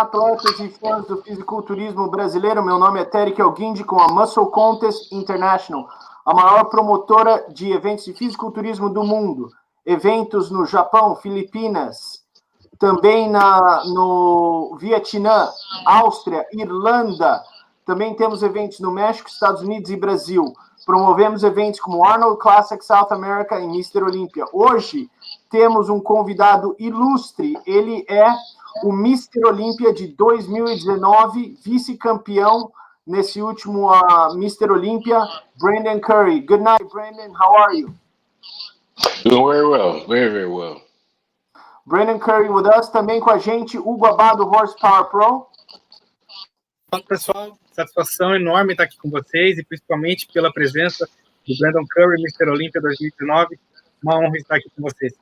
Olá, atletas e fãs do fisiculturismo brasileiro. Meu nome é Terry Guinde com a Musclecontest International, a maior promotora de eventos de fisiculturismo do mundo. Eventos no Japão, Filipinas, também no Vietnã, Áustria, Irlanda. Também temos eventos no México, Estados Unidos e Brasil. Promovemos eventos como Arnold Classic South America e Mr. Olympia. Hoje temos um convidado ilustre. Ele é o Mr. Olympia de 2019, vice-campeão nesse último Mr. Olympia, Brandon Curry. Good night, Brandon. How are you? Doing very well. Very, very well. Brandon Curry with us. Também com a gente, Hugo Abá, do Horsepower Pro. Fala, pessoal. Satisfação enorme estar aqui com vocês e principalmente pela presença do Brandon Curry, Mr. Olympia 2019. Uma honra estar aqui com vocês.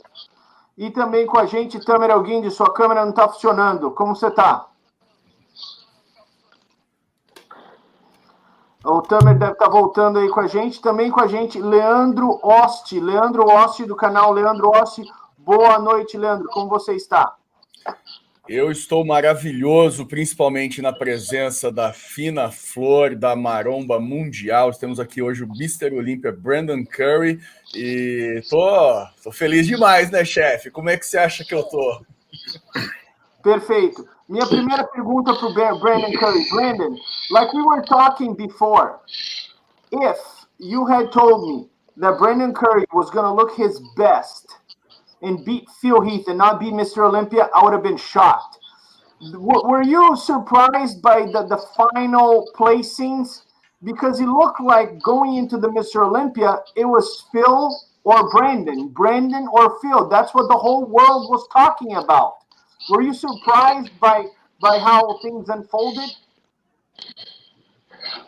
E também com a gente, Tamer Guinde, sua câmera não está funcionando. Como você está? O Tamer deve estar voltando aí com a gente. Também com a gente, Leandro Osti. Leandro Osti, do canal Leandro Osti. Boa noite, Leandro. Como você está? Eu estou maravilhoso, principalmente na presença da fina flor da maromba mundial. Temos aqui hoje o Mr. Olympia Brandon Curry e tô feliz demais, né, chefe? Como é que você acha que eu tô? Perfeito. Minha primeira pergunta para o Brandon Curry. Brandon, like we were talking before, if you had told me that Brandon Curry was going to look his best and beat Phil Heath and not beat Mr. Olympia, I would have been shocked. Were you surprised by the final placings? Because it looked like going into the Mr. Olympia, it was Phil or Brandon or Phil. That's what the whole world was talking about. Were you surprised by how things unfolded?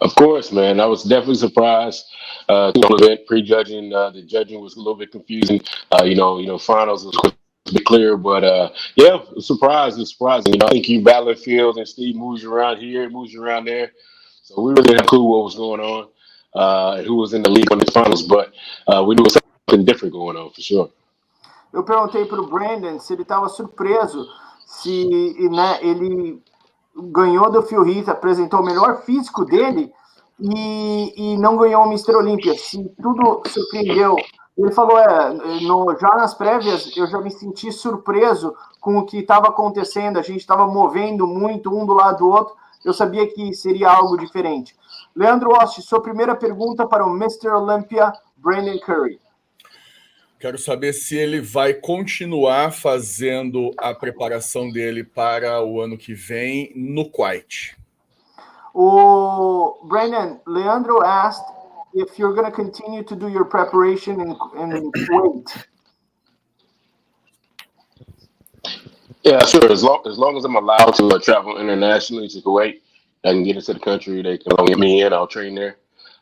Of course, man. I was definitely surprised. Prejudging, the judging was a little bit confusing. Finals was a bit clear, but yeah, surprised. It's surprising. I think you battling Fields and Steve moves you around here, moves you around there. So we really didn't have a clue what was going on and who was in the league on the finals, but we knew something different going on for sure. Eu perguntei para o Brandon se ele estava surpreso, se ele ganhou do Phil Heath, apresentou o melhor físico dele e não ganhou o Mr. Olympia. Se tudo surpreendeu. Ele falou, já nas prévias eu já me senti surpreso com o que estava acontecendo, a gente estava movendo muito um do lado do outro, eu sabia que seria algo diferente. Leandro Osti, sua primeira pergunta para o Mr. Olympia, Brandon Curry. Quero saber se ele vai continuar fazendo a preparação dele para o ano que vem no Kuwait. O Brandon, Leandro asked if you're going to continue to do your preparation in Kuwait. Yeah, sure. As long as I'm allowed to travel internationally to Kuwait, I can get into the country. They can get me in. I'll train there.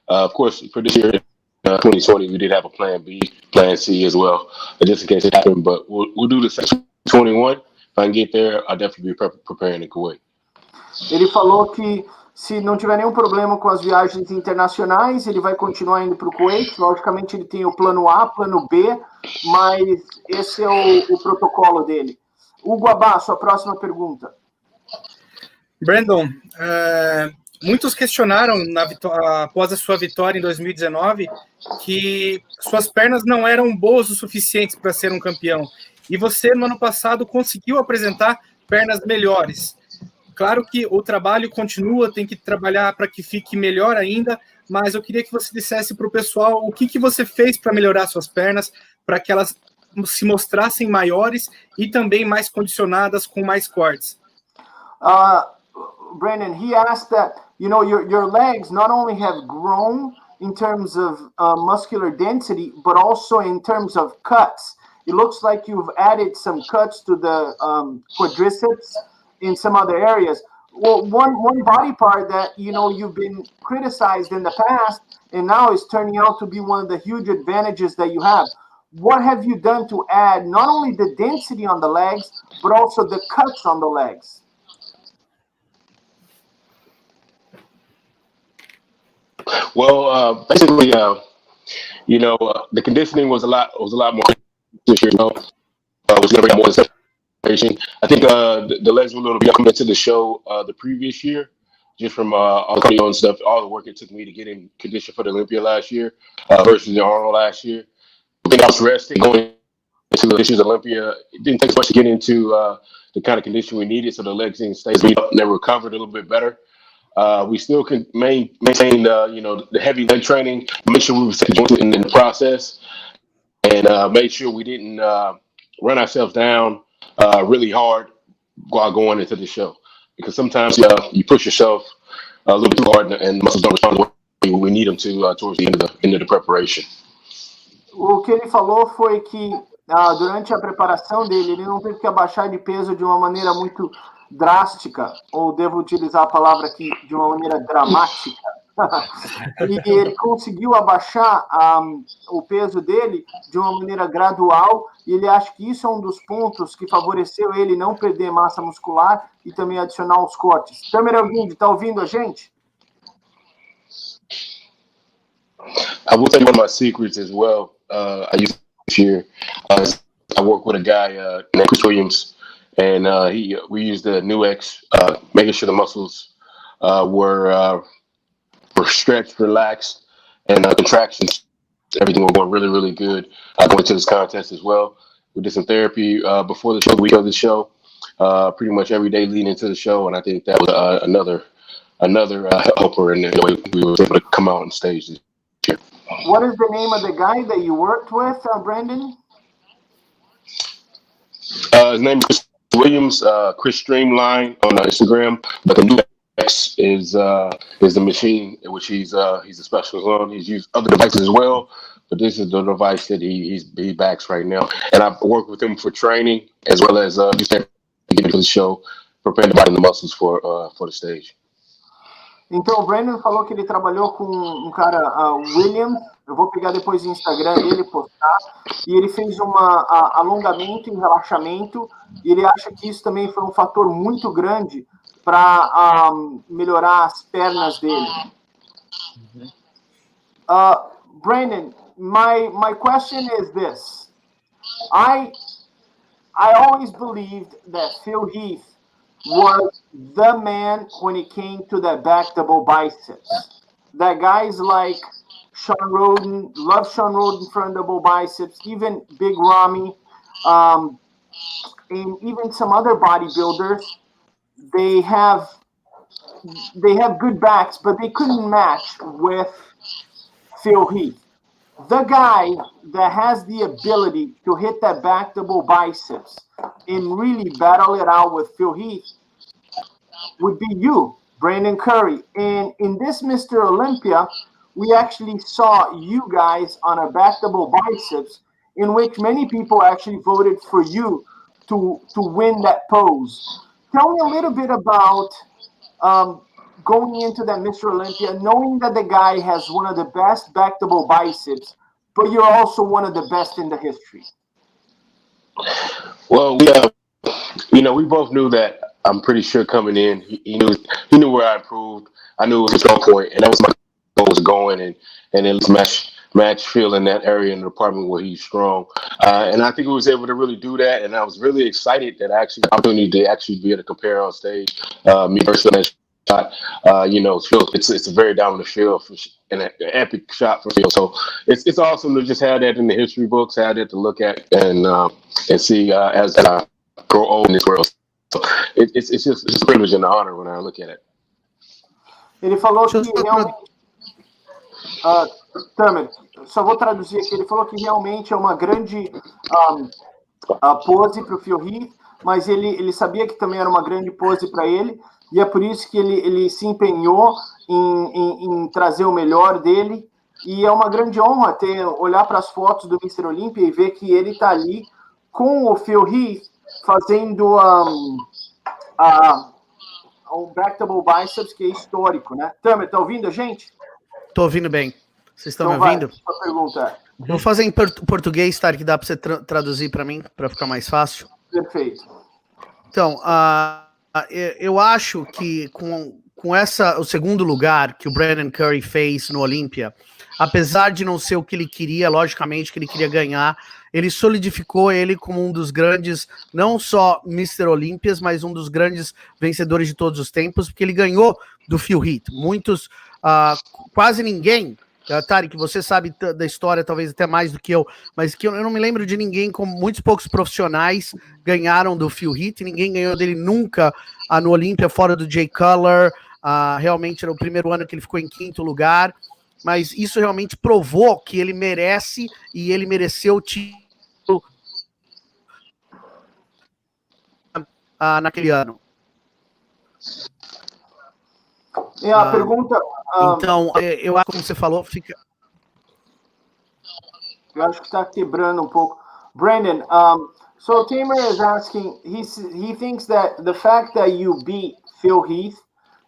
Of course, for this year, 2020, we did have a plan B, plan C as well, just in case it happened. But we'll do the same. 21. If I can get there, I'll definitely be preparing in Kuwait. Ele falou que se não tiver nenhum problema com as viagens internacionais, ele vai continuar indo para o Kuwait. Logicamente, ele tem o plano A, plano B, mas esse é o protocolo dele. Hugo Abá, sua próxima pergunta. Brandon, muitos questionaram após a sua vitória em 2019 que suas pernas não eram boas o suficiente para ser um campeão. E você, no ano passado, conseguiu apresentar pernas melhores. Claro que o trabalho continua, tem que trabalhar para que fique melhor ainda, mas eu queria que você dissesse para o pessoal o que você fez para melhorar suas pernas, para que elas se mostrassem maiores e também mais condicionadas com mais cortes. Brandon, he asked that, your legs not only have grown in terms of muscular density, but also in terms of cuts. It looks like you've added some cuts to the quadriceps in some other areas. Well, one body part that, you've been criticized in the past and now is turning out to be one of the huge advantages that you have. What have you done to add not only the density on the legs, but also the cuts on the legs? Well, basically, the conditioning was a lot more this year. Was never more than preparation. I think the legs were a little bit coming into the show the previous year, just from all the cardio and stuff, all the work it took me to get in condition for the Olympia last year versus the Arnold last year. I think I was resting going into this year's Olympia. It didn't take much to get into the kind of condition we needed, so the legs didn't stay beat up and they recovered a little bit better. We still can maintain the heavy leg training, make sure we were jointed in the process, and made sure we didn't run ourselves down really hard while going into the show. Because sometimes you push yourself a little too hard and muscles don't respond the way we need them to towards the end of the preparation. O que ele falou foi que durante a preparação dele, ele não teve que abaixar de peso de uma maneira muito drástica, ou devo utilizar a palavra aqui, de uma maneira dramática. E ele conseguiu abaixar o peso dele de uma maneira gradual, e ele acha que isso é um dos pontos que favoreceu ele não perder massa muscular e também adicionar os cortes. Tamer Elguinde, está ouvindo a gente? I will tell you one of my secrets as well. I used this year. I work with a guy named Chris Williams, and we used the NuX, making sure the muscles were stretched, relaxed, and contractions. Everything was going really, really good going to this contest as well. We did some therapy before the show, the week of the show, pretty much every day leading into the show, and I think that was another helper in the way we were able to come out on stage this year. What is the name of the guy that you worked with, Brandon? His name is Chris Williams, Chris Streamline on Instagram, but the NuX is the machine in which he's a specialist on. He's used other devices as well, but this is the device that he backs right now. And I've worked with him for training as well as just to get into the show, preparing the body and the muscles for the stage. Então, o Brandon falou que ele trabalhou com um cara, Williams, eu vou pegar depois o Instagram dele, postar, e ele fez um alongamento e relaxamento, e ele acha que isso também foi um fator muito grande para melhorar as pernas dele. Brandon, my question is this. I always believed that Phil Heath was the man when it came to that back double biceps. That guys like Sean Roden, love Sean Roden front double biceps, even Big Ramy, and even some other bodybuilders, they have good backs, but they couldn't match with Phil Heath. The guy that has the ability to hit that back double biceps and really battle it out with Phil Heath would be you, Brandon Curry. And in this Mr. Olympia, we actually saw you guys on a back double biceps, in which many people actually voted for you to win that pose. Tell me a little bit about going into that Mr. Olympia, knowing that the guy has one of the best back double biceps, but you're also one of the best in the history. Well, we both knew that. I'm pretty sure coming in, he knew where I improved. I knew it was a strong point, and that was my goal, was going and at least match Phil in that area in the department where he's strong. And I think we was able to really do that, and I was really excited that I actually the opportunity to actually be able to compare on stage. Me versus that shot, Phil, it's a very dominant Phil and an epic shot for Phil. So it's awesome to just have that in the history books, have that to look at and see as I grow old in this world. So it's a privilege and an honor when I look at it. Ele falou que realmente... Tamer, só vou traduzir aqui. Ele falou que realmente é uma grande pose para o Phil Heath, mas ele sabia que também era uma grande pose para ele, e é por isso que ele se empenhou em trazer o melhor dele, e é uma grande honra olhar para as fotos do Mr. Olympia e ver que ele está ali com o Phil Heath fazendo um back double biceps que é histórico, né? Tamer, tá ouvindo a gente? Tô ouvindo bem. Vocês estão então me ouvindo? Sua pergunta. Vou fazer em português, tá? Que dá para você traduzir para mim, para ficar mais fácil. Perfeito. Então, eu acho que com o segundo lugar que o Brandon Curry fez no Olympia, apesar de não ser o que ele queria, logicamente que ele queria ganhar, ele solidificou ele como um dos grandes, não só Mr. Olympias, mas um dos grandes vencedores de todos os tempos, porque ele ganhou do Phil Heath. Muitos, quase ninguém, Tarek, você sabe da história talvez até mais do que eu, mas que eu não me lembro de ninguém, como muitos poucos profissionais ganharam do Phil Heath, ninguém ganhou dele nunca no Olímpia, fora do Jay Cutler. Realmente era o primeiro ano que ele ficou em 5º lugar, mas isso realmente provou que ele merece e ele mereceu o título naquele ano. E a pergunta... Então, eu acho que como você falou, fica... Eu acho que está quebrando um pouco. Brandon, so Tamer is asking, he thinks that the fact that you beat Phil Heath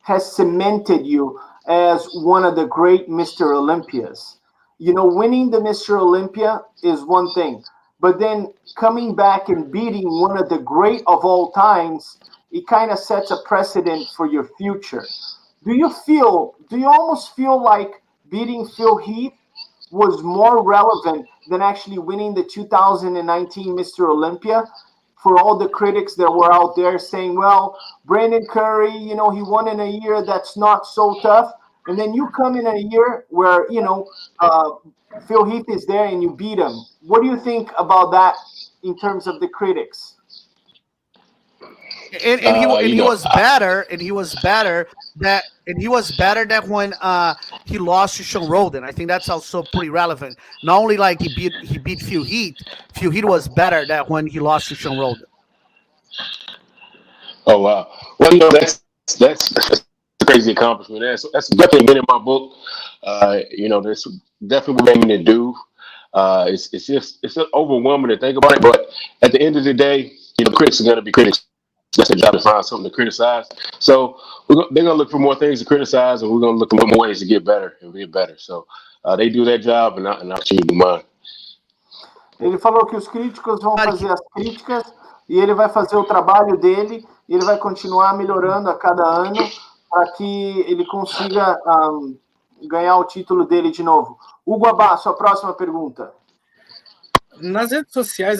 has cemented you as one of the great Mr. Olympias. You know, winning the Mr. Olympia is one thing, but then coming back and beating one of the great of all times, it kind of sets a precedent for your future. Do you almost feel like beating Phil Heath was more relevant than actually winning the 2019 Mr. Olympia? For all the critics that were out there saying, well, Brandon Curry, you know, he won in a year that's not so tough. And then you come in a year where, you know, Phil Heath is there and you beat him. What do you think about that in terms of the critics? And he was better than when he lost to Sean Roden. I think that's also pretty relevant. Not only like he beat Phil Heath was better than when he lost to Sean Roden. Oh wow! Well, you know that's a crazy accomplishment. That's definitely been in my book. You know, that's definitely what I'm aiming to do. It's overwhelming to think about it, but at the end of the day, you know, critics are going to be critics. That's their job, to find something to criticize. So they're going to look for more things to criticize, and we're going to look for more ways to get better and get better. So they do their job, and I'll choose to do mine. Ele falou que os críticos vão fazer as críticas e ele vai fazer o trabalho dele e ele vai continuar melhorando a cada ano para que ele consiga ganhar o título dele de novo. Hugo Abá, sua próxima pergunta. Nas redes sociais,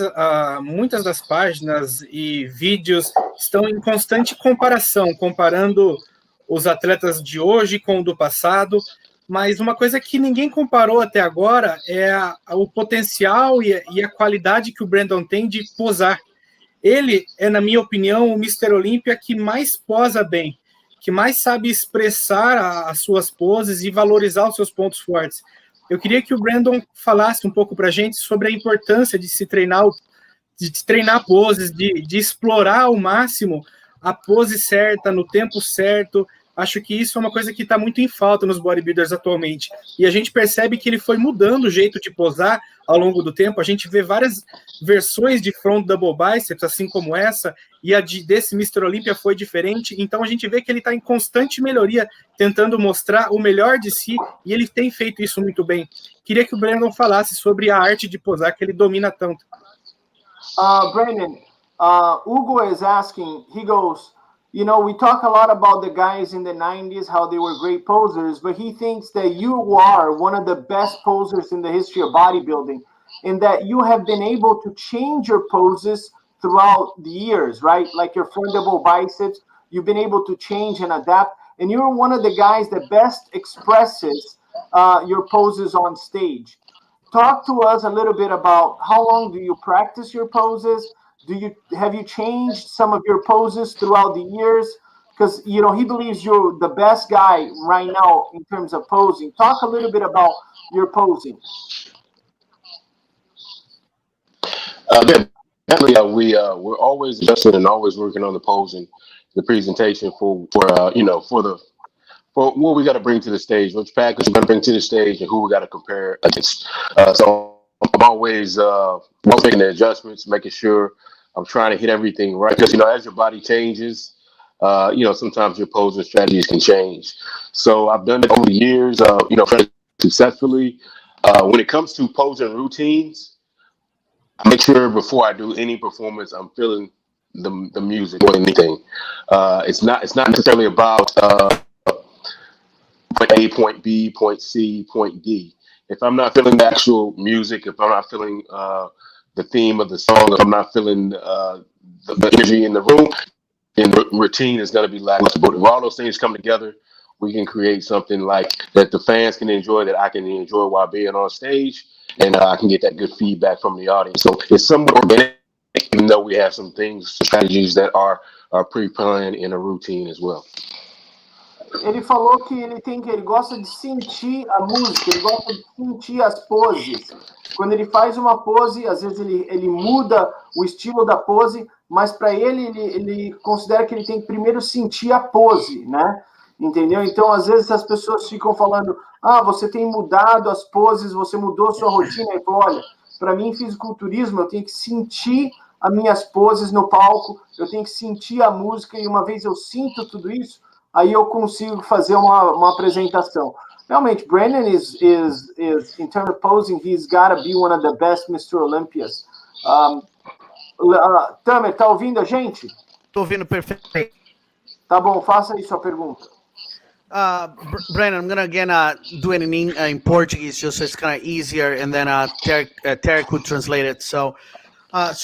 muitas das páginas e vídeos estão em constante comparação, comparando os atletas de hoje com o do passado, mas uma coisa que ninguém comparou até agora é o potencial e a qualidade que o Brandon tem de posar. Ele é, na minha opinião, o Mr. Olympia que mais posa bem, que mais sabe expressar as suas poses e valorizar os seus pontos fortes. Eu queria que o Brandon falasse um pouco para a gente sobre a importância de se treinar, de treinar poses, de explorar ao máximo a pose certa, no tempo certo. Acho que isso é uma coisa que está muito em falta nos bodybuilders atualmente. E a gente percebe que ele foi mudando o jeito de posar ao longo do tempo. A gente vê várias versões de front double biceps, assim como essa, e a desse Mr. Olympia foi diferente. Então a gente vê que ele está em constante melhoria, tentando mostrar o melhor de si, e ele tem feito isso muito bem. Queria que o Brandon falasse sobre a arte de posar, que ele domina tanto. Brandon, Hugo is asking, he goes, you know, we talk a lot about the guys in the 90s, how they were great posers, but he thinks that you are one of the best posers in the history of bodybuilding, and that you have been able to change your poses throughout the years, right? Like your front double biceps, you've been able to change and adapt, and you're one of the guys that best expresses your poses on stage. Talk to us a little bit about how long do you practice your poses? Have you changed some of your poses throughout the years? Because, you know, he believes you're the best guy right now in terms of posing. Talk a little bit about your posing. Definitely, we're always adjusting and always working on the posing, the presentation for what we got to bring to the stage, which package we're going to bring to the stage, and who we got to compare against. So I'm always making the adjustments, making sure I'm trying to hit everything right. Because, you know, as your body changes, you know, sometimes your posing strategies can change. So I've done it over the years, you know, successfully. When it comes to posing routines, I make sure before I do any performance, I'm feeling the music more than anything. It's not necessarily about point A, point B, point C, point D. If I'm not feeling the actual music, if I'm not feeling the theme of the song. If I'm not feeling the energy in the room, then the routine is going to be lackluster. But if all those things come together, we can create something like that the fans can enjoy, that I can enjoy while being on stage, and I can get that good feedback from the audience. So it's somewhat organic, even though we have some things, strategies that are pre-planned in a routine as well. Ele falou que ele gosta de sentir a música, ele gosta de sentir as poses. Quando ele faz uma pose, às vezes ele muda o estilo da pose, mas para ele considera que ele tem que primeiro sentir a pose, né? Entendeu? Então, às vezes as pessoas ficam falando, você tem mudado as poses, você mudou sua rotina. Ele falou, olha, para mim, fisiculturismo, eu tenho que sentir as minhas poses no palco, eu tenho que sentir a música, e uma vez eu sinto tudo isso, aí eu consigo fazer uma apresentação. Realmente, Brandon is in terms of posing, he's got to be one of the best Mr. Olympias. Tamer, tá ouvindo a gente? Tô ouvindo perfeito. Tá bom, faça aí sua pergunta. Brandon, I'm gonna again do it in Portuguese, just so it's kind of easier, and then Tarek would translate it. So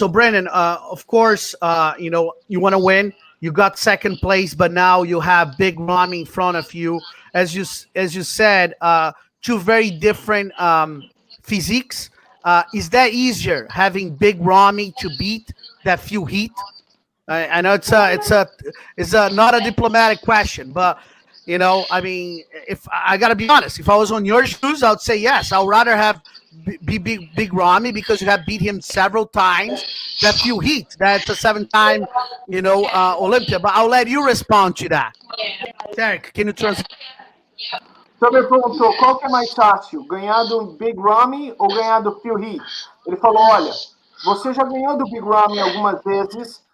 Brandon, of course, you know, you want to win. You got second place, but now you have Big Ramy in front of you. As you said, two very different physiques. Is that easier having Big Ramy to beat that few heat? I know it's not a diplomatic question, but you know, I mean, if I gotta be honest, if I was on your shoes, I would say yes. I'd rather have Big Ramy because you have beat him several times. That few heat, that's a 7-time, you know, Olympia. But I'll let you respond to that. Derek, can you translate? Então ele perguntou, qual que é mais fácil, ganhar do Big Ramy ou ganhar do Phil Heath? Ele falou, olha, você já ganhou do Big Ramy algumas vezes,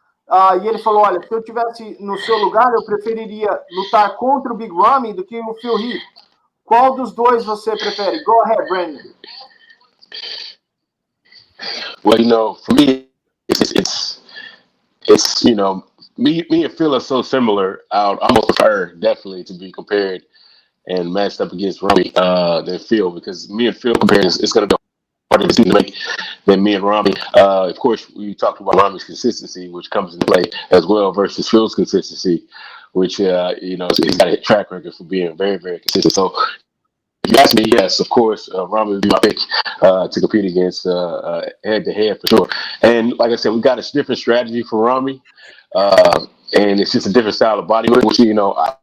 e ele falou, olha, se eu estivesse no seu lugar, eu preferiria lutar contra o Big Ramy do que o Phil Heath. Qual dos dois você prefere? Go ahead, Brandon. Well, you know, for me, it's you know, me and Phil are so similar. I'd almost prefer definitely to be compared and matched up against Ramy than Phil, because me and Phil compared, it's going to be harder to make than me and Ramy. Of course, we talked about Ramy's consistency, which comes into play as well, versus Phil's consistency, which you know, he's got a track record for being very, very consistent. So if you ask me, yes, of course, Ramy would be my pick to compete against head-to-head for sure. And like I said, we got a different strategy for Ramy, and it's just a different style of bodywork, which, you know, I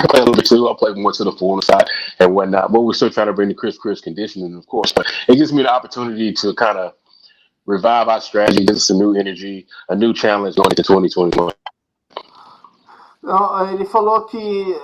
can play a little bit too. I'll play more to the full side and whatnot, but we're still trying to bring the Chris conditioning, of course. But it gives me the opportunity to kind of revive our strategy, give us a new energy, a new challenge going into 2021. Ele falou que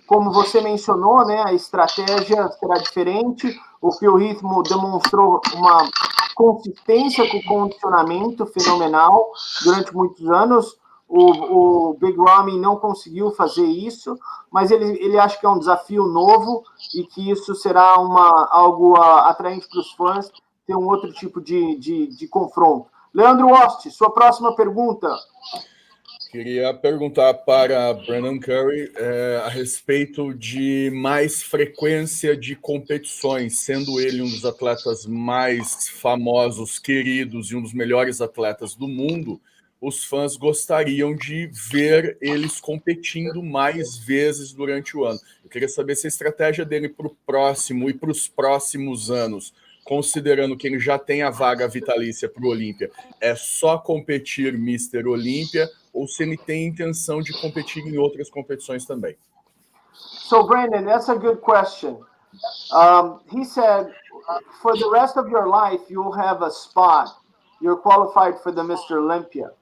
como você mencionou, né, a estratégia será diferente. O Phil Heath demonstrou uma consistência com o condicionamento fenomenal durante muitos anos. O Big Ramy não conseguiu fazer isso, mas ele acha que é um desafio novo e que isso será algo atraente para os fãs, ter um outro tipo de confronto. Leandro Ost, sua próxima pergunta. Queria perguntar para Brandon Curry a respeito de mais frequência de competições, sendo ele um dos atletas mais famosos, queridos e um dos melhores atletas do mundo. Os fãs gostariam de ver eles competindo mais vezes durante o ano. Eu queria saber se a estratégia dele para o próximo e para os próximos anos, considerando que ele já tem a vaga vitalícia para o Olímpia, é só competir Mr. Olímpia ou se ele tem intenção de competir em outras competições também. So, Brandon, that's a good question. He said, for the rest of your life, you'll have a spot. You're qualified for the Mr. Olympia.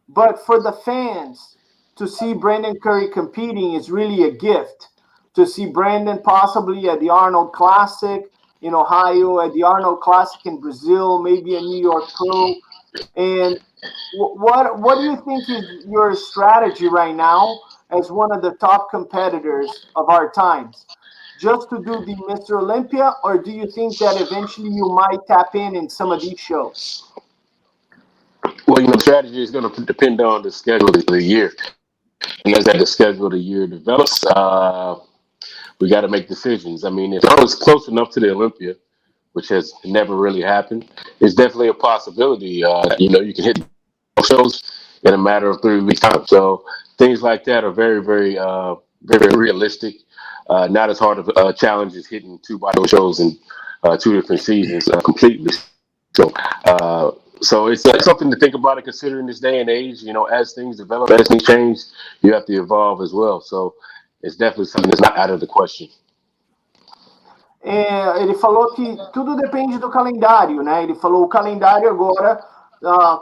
But for the fans, to see Brandon Curry competing is really a gift. To see Brandon possibly at the Arnold Classic in Ohio, at the Arnold Classic in Brazil, maybe a New York Pro. And what do you think is your strategy right now as one of the top competitors of our times? Just to do the Mr. Olympia, or do you think that eventually you might tap in some of these shows? Well, you know, the strategy is going to depend on the schedule of the year. And as the schedule of the year develops, we got to make decisions. I mean, if I was close enough to the Olympia, which has never really happened. It's definitely a possibility. You can hit shows in a matter of 3 weeks time. So things like that are very, very, very realistic. Not as hard of a challenge as hitting 2 body shows in 2 different seasons completely. So it's something to think about and consider in this day and age. As things develop, as things change, you have to evolve as well. So it's definitely something that's not out of the question. Ele falou que tudo depende do calendário, né? Ele falou o calendário agora,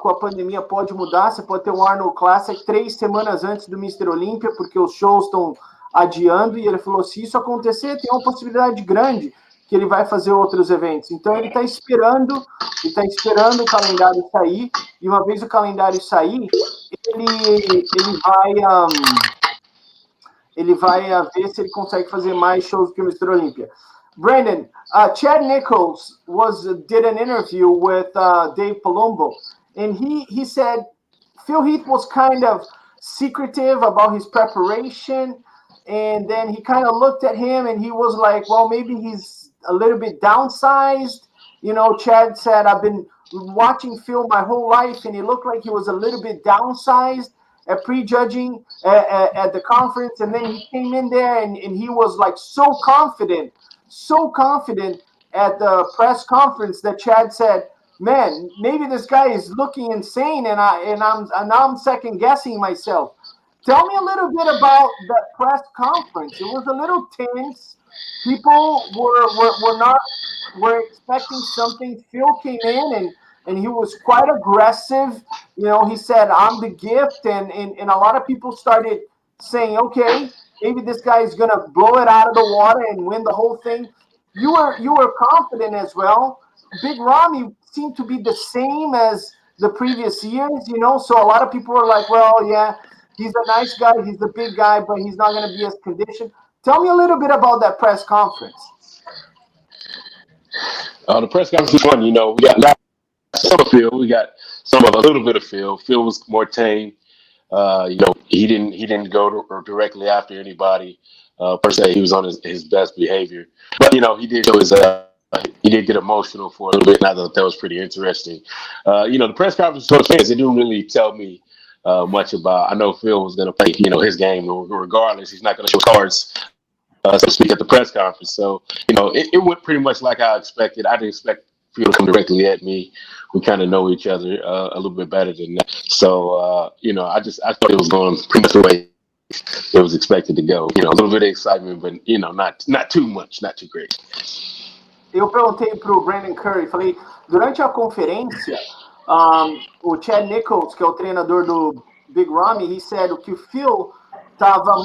com a pandemia, pode mudar. Você pode ter um Arnold Classic 3 semanas antes do Mr. Olympia, porque os shows estão adiando. E ele falou, se isso acontecer, tem uma possibilidade grande que ele vai fazer outros eventos. Então, ele está esperando o calendário sair. E uma vez o calendário sair, ele vai ver se ele consegue fazer mais shows que o Mr. Olympia. Brandon, Chad Nichols did an interview with Dave Palumbo, and he said Phil Heath was kind of secretive about his preparation, and then he kind of looked at him and he was like, well, maybe he's a little bit downsized. Chad said, I've been watching Phil my whole life, and he looked like he was a little bit downsized at prejudging at the conference, and then he came in there and he was like so confident at the press conference that Chad said, man, maybe this guy is looking insane, and I'm second guessing myself. Tell me a little bit about that press conference. It was a little tense. People were expecting something. Phil came in and he was quite aggressive. He said, I'm the gift, and a lot of people started saying, okay, maybe this guy is going to blow it out of the water and win the whole thing. You were confident as well. Big Ramy seemed to be the same as the previous years, so a lot of people were like, well, yeah, he's a nice guy, he's the big guy, but he's not going to be as conditioned. Tell me a little bit about that press conference. The press conference was fun. We got some of Phil, we got a little bit of Phil. Phil was more tame. He didn't go directly after anybody per se. He was on his best behavior, but he did show he did get emotional for a little bit, and I thought that was pretty interesting. The press conference for fans, it didn't really tell me much about. I know Phil was going to play his game regardless. He's not going to show cards, so to speak, at the press conference. So it went pretty much like I expected. I didn't expect Phil to come directly at me. We kind of know each other a little bit better than that. So, I thought it was going pretty much the way it was expected to go. A little bit of excitement, but, not too much, not too great. Eu perguntei para o Brandon Curry, falei, durante a conferência, o Chad Nichols, que é o treinador do Big Ramy, he said que o Phil estava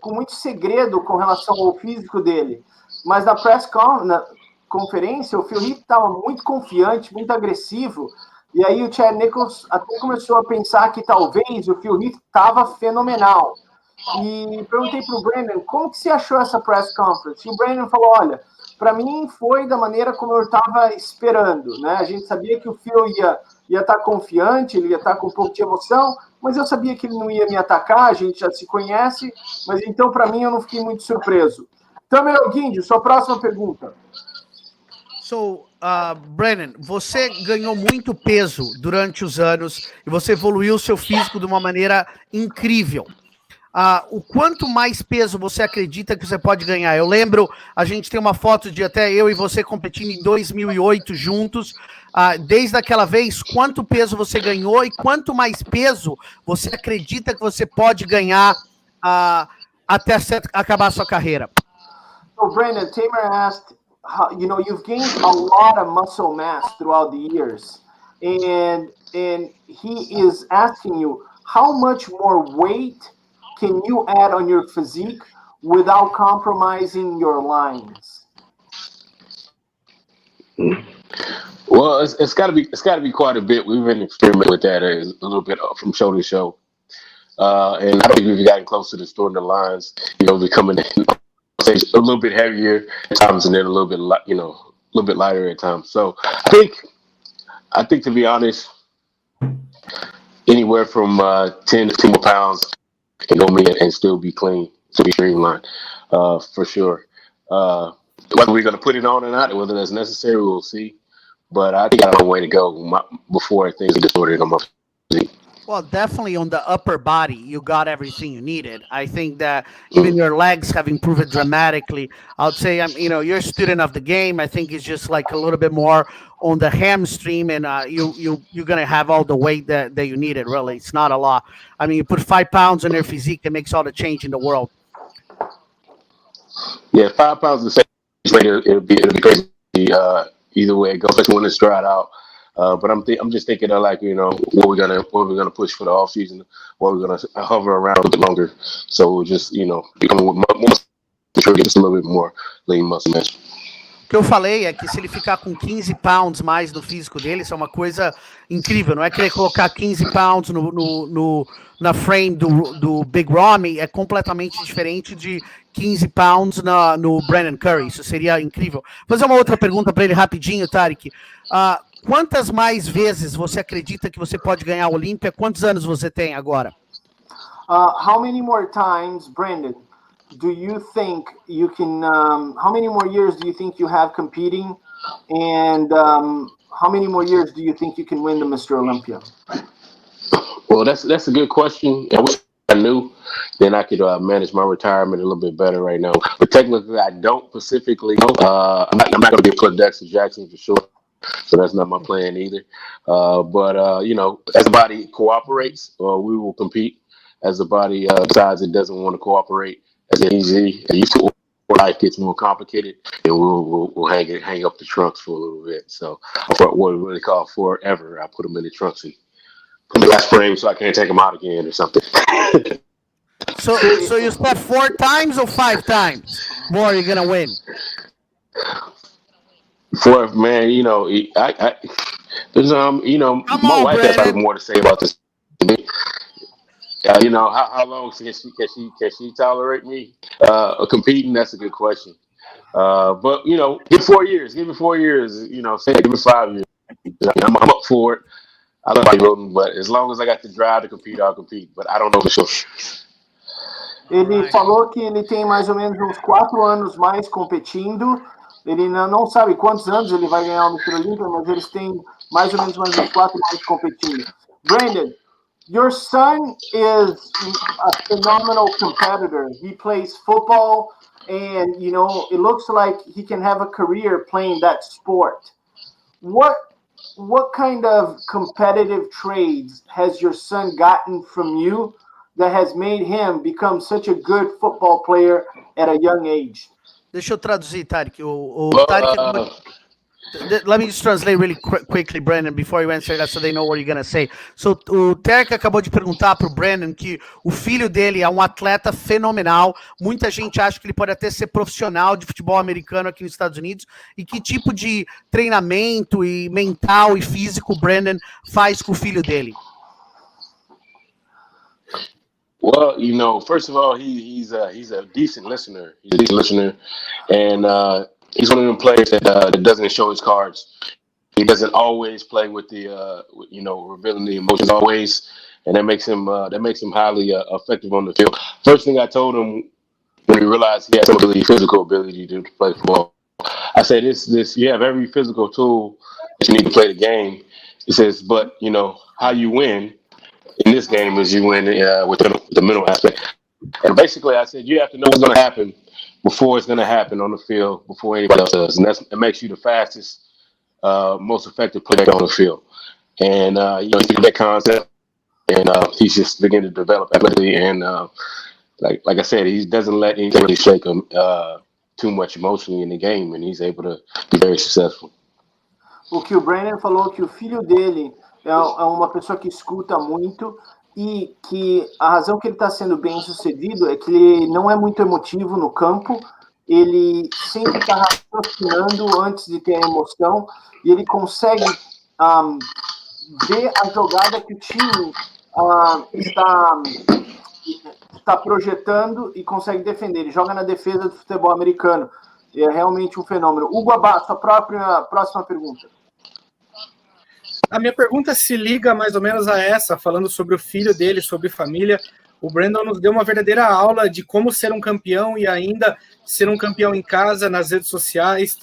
com muito segredo com relação ao físico dele. Mas na conferência, o Phil Heath estava muito confiante, muito agressivo, e aí o Chad Nichols até começou a pensar que talvez o Phil Heath estava fenomenal. E perguntei para o Brandon, como que você achou essa press conference? E o Brandon falou, olha, para mim foi da maneira como eu estava esperando, né? A gente sabia que o Phil ia estar confiante, ele ia estar com um pouco de emoção, mas eu sabia que ele não ia me atacar, a gente já se conhece, mas então para mim eu não fiquei muito surpreso. Tamero Guindy, sua próxima pergunta. So, Brandon, você ganhou muito peso durante os anos e você evoluiu o seu físico de uma maneira incrível. O quanto mais peso você acredita que você pode ganhar? Eu lembro, a gente tem uma foto de até eu e você competindo em 2008 juntos. Desde aquela vez, quanto peso você ganhou e quanto mais peso você acredita que você pode ganhar até acabar a sua carreira? So, Brandon, Tamer asked, you've gained a lot of muscle mass throughout the years, and he is asking you, how much more weight can you add on your physique without compromising your lines? Well, it's got to be quite a bit. We've been experimenting with that a little bit from show to show, and I think we've gotten close to distorting the lines. Becoming a little bit heavier at times, and then a little bit lighter at times. So I think to be honest, anywhere from 10 to 2 more pounds can go in and still be clean, to be streamlined, for sure. whether we're going to put it on or not, whether that's necessary, we'll see. But I think I have a way to go before things get sorted on my physique. Well, definitely on the upper body, you got everything you needed. I think that even your legs have improved dramatically. I would say, you're a student of the game. I think it's just like a little bit more on the hamstring, and you're gonna have all the weight that you needed. Really, it's not a lot. I mean, you put 5 pounds on your physique, it makes all the change in the world. Yeah, 5 pounds the same. It'll be crazy. Either way it goes, especially when it's dried out. But I'm just thinking of what we're gonna push for the off season, what we're gonna hover around a little bit longer. So we'll just become more mature, just a little bit more lean muscle mass. O que eu falei é que se ele ficar com 15 pounds mais no físico dele, isso é uma coisa incrível. Não é querer colocar 15 pounds na frame do Big Ramy, é completamente diferente de 15 pounds no Brandon Curry. Isso seria incrível. Vou fazer uma outra pergunta para ele rapidinho, Tarek. Quantas mais vezes você acredita que você pode ganhar a Olímpia? Quantos anos você tem agora? How many more times, Brandon, do you think you can, how many more years do you think you have competing? And how many more years do you think you can win the Mr. Olympia? Well, that's a good question. I wish I knew. Then I could manage my retirement a little bit better right now. But technically, I don't specifically know. I'm not going to be put Dexter Jackson for sure. So that's not my plan either. But as the body cooperates, we will compete. As the body decides it doesn't want to cooperate, as easy as used to, or life gets more complicated, and we'll hang up the trunks for a little bit. So for what we really call forever, I put them in the trunks and put the last frame so I can't take them out again or something. So you step 4 times or 5 times more you're gonna win? 4, man. There's my wife has probably more to say about this. How long can she tolerate me competing? That's a good question. But give 4 years. Give me 4 years. Give me 5 years. I'm up for it. I love bodybuilding, but as long as I got the drive to compete, I'll compete. But I don't know for sure. Ele falou que ele tem mais ou menos uns 4 anos mais competindo. Ele não sabe quantos anos ele vai ganhar o Mr. Olympia, mas eles têm mais ou menos uns 4 anos competindo. Brandon, your son is a phenomenal competitor. He plays football, and it looks like he can have a career playing that sport. What kind of competitive traits has your son gotten from you that has made him become such a good football player at a young age? Deixa eu traduzir, Tarek. Tarek, let me just translate really quickly, Brandon, before you answer that, so they know what you're going to say. So, o Tarek acabou de perguntar para o Brandon que o filho dele é um atleta fenomenal. Muita gente acha que ele pode até ser profissional de futebol americano aqui nos Estados Unidos. E que tipo de treinamento e mental e físico o Brandon faz com o filho dele? Well, first of all, he's a decent listener. He's a decent listener, and he's one of them players that doesn't show his cards. He doesn't always play with the revealing the emotions always, and that makes him highly effective on the field. First thing I told him when he realized he had some physical ability to play football, I said, "This you have every physical tool that you need to play the game." He says, "But how you win in this game is you win with the mental aspect." And basically, I said, you have to know what's going to happen before it's going to happen on the field, before anybody else does. And it makes you the fastest, most effective player on the field. And, he did that concept, and he's just beginning to develop athletically. And like I said, he doesn't let anything really shake him too much emotionally in the game, and he's able to be very successful. O que o Brandon falou que o filho dele é uma pessoa que escuta muito e que a razão que ele está sendo bem sucedido é que ele não é muito emotivo no campo, ele sempre está raciocinando antes de ter a emoção e ele consegue ver a jogada que o time está projetando e consegue defender. Ele joga na defesa do futebol americano. É realmente um fenômeno. Hugo Abá, sua próxima pergunta. A minha pergunta se liga mais ou menos a essa, falando sobre o filho dele, sobre família. O Brandon nos deu uma verdadeira aula de como ser um campeão e ainda ser um campeão em casa, nas redes sociais,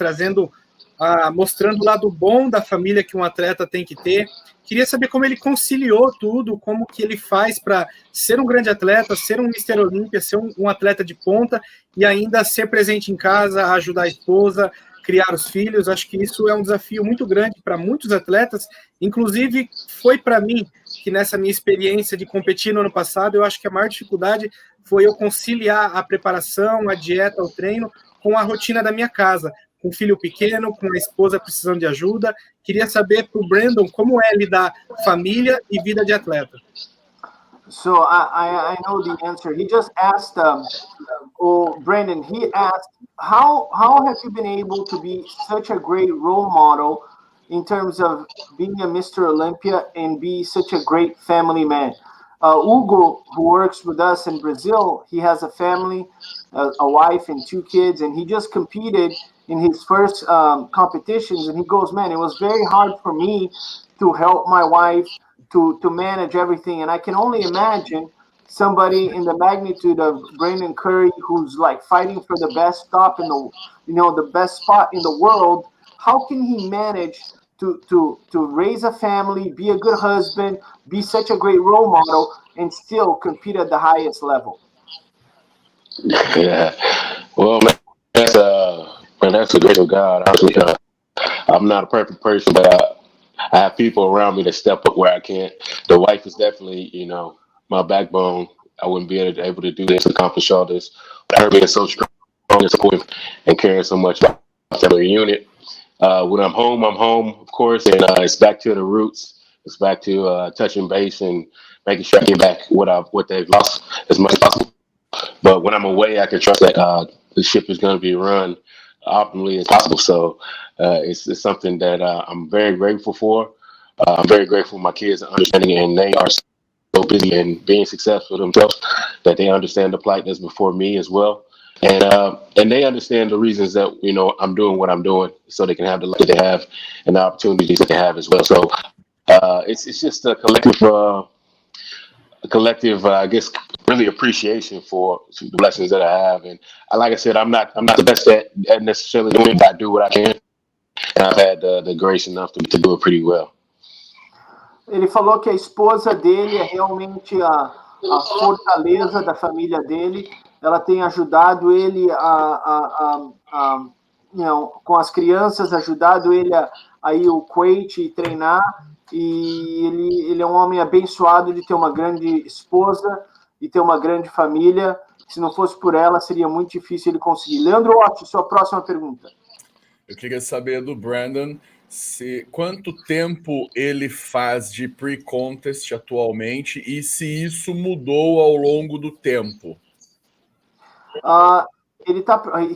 mostrando o lado bom da família que um atleta tem que ter. Queria saber como ele conciliou tudo, como que ele faz para ser um grande atleta, ser um Mr. Olímpia, ser um atleta de ponta e ainda ser presente em casa, ajudar a esposa, criar os filhos. Acho que isso é um desafio muito grande para muitos atletas, inclusive foi para mim, que nessa minha experiência de competir no ano passado, eu acho que a maior dificuldade foi eu conciliar a preparação, a dieta, o treino, com a rotina da minha casa, com um filho pequeno, com a esposa precisando de ajuda. Queria saber para o Brandon como é lidar família e vida de atleta. So I know the answer. He just asked, Brandon, he asked, how have you been able to be such a great role model in terms of being a Mr. Olympia and be such a great family man? Hugo, who works with us in Brazil, he has a family, a wife and 2 kids, and he just competed in his first competitions, and he goes, man, it was very hard for me to help my wife to manage everything, and I can only imagine somebody in the magnitude of Brandon Curry, who's like fighting for the best stop in the, the best spot in the world. How can he manage to raise a family, be a good husband, be such a great role model, and still compete at the highest level? Yeah, well, man, that's a grace of God. Honestly, I'm not a perfect person, but I have people around me that step up where I can't. The wife is definitely, my backbone. I wouldn't be able to do this, accomplish all this, but her being so strong and supportive and caring so much about the unit. When I'm home, of course, and it's back to the roots. It's back to touching base and making sure I get back what they've lost as much as possible. But when I'm away, I can trust that the ship is going to be run optimally as possible. So it's something that I'm very grateful for. I'm very grateful for my kids understanding, and they are so busy and being successful themselves that they understand the plight that's before me as well. And they understand the reasons that, I'm doing what I'm doing, so they can have the life that they have and the opportunities that they have as well. So it's just a collective, I guess, really appreciation for the blessings that I have. And like I said, I'm not the best at necessarily doing it, but I do what I can. And I've had the grace enough to do it pretty well. Ele falou que a esposa dele é realmente a fortaleza da família dele. Ela tem ajudado ele com as crianças, ajudado ele a ir ao Kuwait e treinar. E ele é um homem abençoado de ter uma grande esposa e ter uma grande família. Se não fosse por ela, seria muito difícil ele conseguir. Leandro Otti, sua próxima pergunta. Eu queria saber do Brandon quanto tempo ele faz de pre-contest atualmente e se isso mudou ao longo do tempo.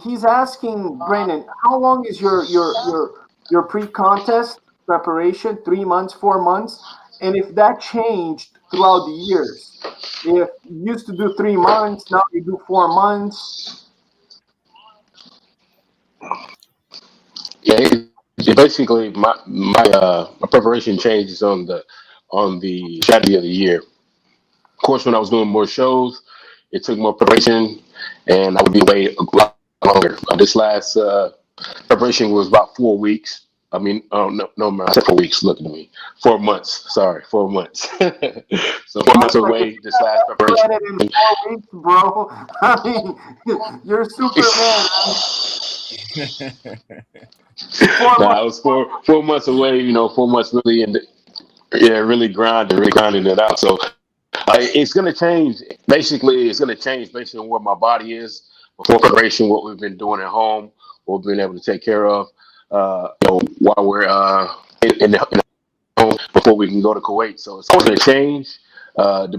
He's asking Brandon, how long is your pre-contest preparation? 3 months, 4 months? And if that changed throughout the years, if you used to do 3 months, now you do 4 months. Yeah, basically my preparation changes on the strategy of the year. Of course, when I was doing more shows, it took more preparation, and I would be away a lot longer. This last preparation was about 4 weeks. I mean, no, I said 4 weeks. Look at me. 4 months. Sorry, 4 months. So 4 months away. This last preparation. In 4 weeks, bro. I mean, you're Superman. I was 4 months away. 4 months really, really grinding it out. So it's going to change. Basically, it's going to change based on where my body is before preparation, what we've been doing at home, what we've been able to take care of. While we're in the home before we can go to Kuwait. So it's going to change. The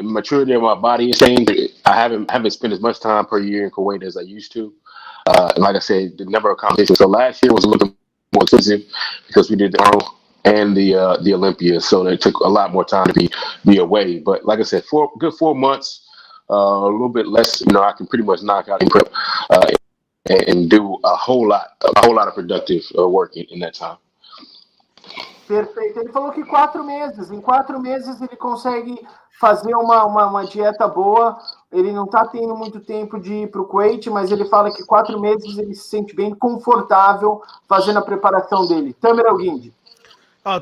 maturity of my body is changing. I haven't spent as much time per year in Kuwait as I used to. And like I said, the number of competitions. So last year was a little bit more expensive because we did the Arnold and the Olympias. So it took a lot more time to be away. But like I said, good 4 months, a little bit less. I can pretty much knock out in prep. And do a whole lot of productive work in that time. Perfeito. Ele falou que 4 meses. Em 4 meses ele consegue fazer uma dieta boa. Ele não está tendo muito tempo de ir para o Kuwait, mas ele fala que 4 meses ele se sente bem confortável fazendo a preparação dele. Tamer Alguinde.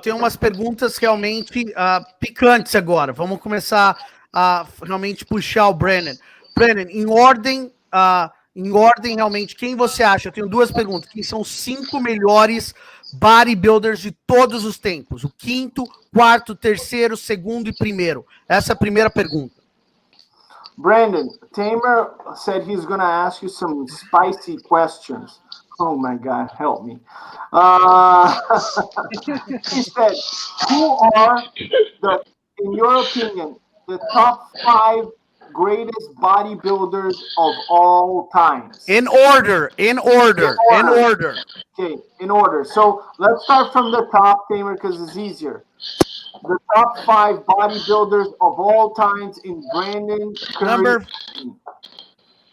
Tem umas perguntas realmente picantes agora. Vamos começar a realmente puxar o Brennan. Brennan, em ordem realmente, quem você acha? Eu tenho 2 perguntas. Quem são os 5 melhores bodybuilders de todos os tempos? O quinto, quarto, terceiro, segundo e primeiro. Essa é a primeira pergunta. Brandon, Tamer said he's going to ask you some spicy questions. Oh my God, help me. He said, who are, in your opinion, the top 5 greatest bodybuilders of all times? In order. Okay, in order. So let's start from the top, Tamer, because it's easier. The top 5 bodybuilders of all times in Brandon Curry. Number 5.